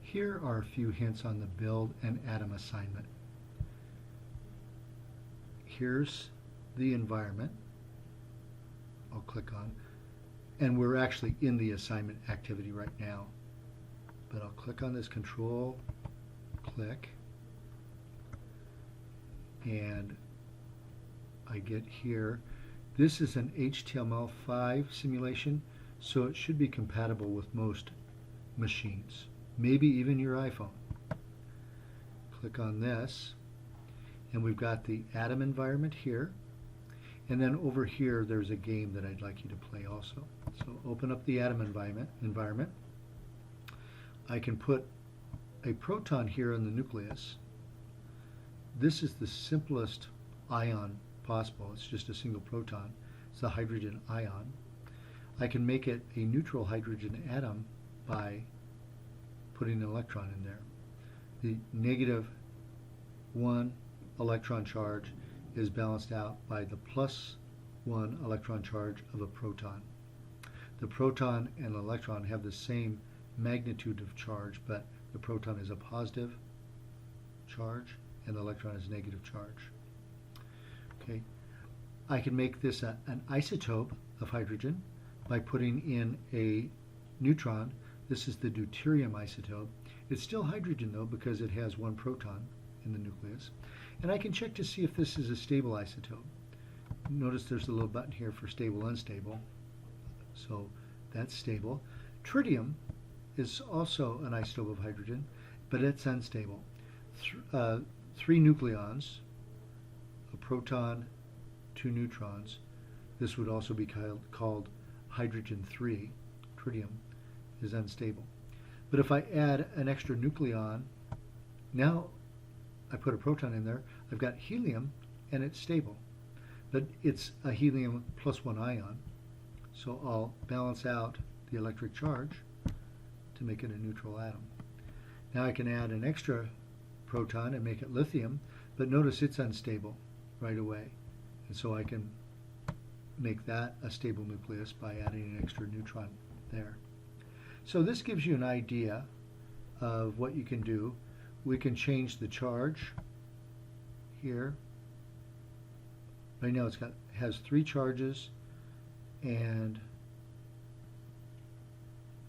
Here are a few hints on the build and atom assignment. Here's the environment. I'll click on, and we're actually in the assignment activity right now. But I'll click on this control, click, and I get here. This is an HTML5 simulation, so it should be compatible with most machines, maybe even your iPhone. Click on this, and we've got the atom environment here, and then over here there's a game that I'd like you to play also. So open up the atom environment. I can put a proton here in the nucleus. This is the simplest ion possible. It's just a single proton. It's a hydrogen ion. I can make it a neutral hydrogen atom by putting an electron in there. The -1 electron charge is balanced out by the +1 electron charge of a proton. The proton and electron have the same magnitude of charge, but the proton is a positive charge and the electron is a negative charge. Okay, I can make this an isotope of hydrogen by putting in a neutron. This is the deuterium isotope. It's still hydrogen though, because it has one proton in the nucleus. And I can check to see if this is a stable isotope. Notice there's a little button here for stable, unstable. So that's stable. Tritium is also an isotope of hydrogen, but it's unstable. Three nucleons, a proton, 2 neutrons. This would also be called hydrogen 3. Tritium is unstable. But if I add an extra nucleon, now I put a proton in there, I've got helium and it's stable. But it's a helium +1 ion, so I'll balance out the electric charge to make it a neutral atom. Now I can add an extra proton and make it lithium, but notice it's unstable right away. And so I can make that a stable nucleus by adding an extra neutron there. So this gives you an idea of what you can do. We can change the charge here. Right now it has 3 charges and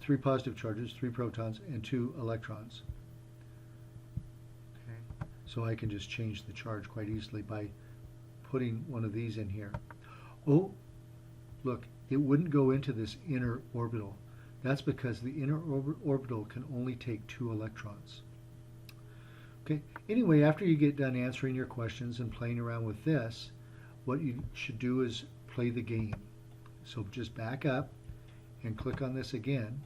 3 positive charges, 3 protons and 2 electrons. Okay. So I can just change the charge quite easily by putting one of these in here. Oh, look, it wouldn't go into this inner orbital. That's because the inner orbital can only take 2 electrons. Okay. Anyway, after you get done answering your questions and playing around with this, what you should do is play the game. So just back up and click on this again,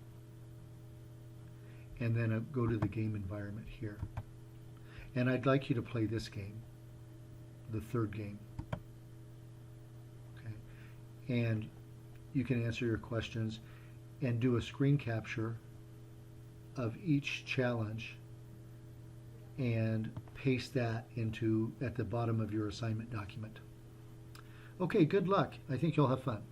and then go to the game environment here. And I'd like you to play this game, the third game. Okay. And you can answer your questions and do a screen capture of each challenge and paste that at the bottom of your assignment document. Okay, good luck. I think you'll have fun.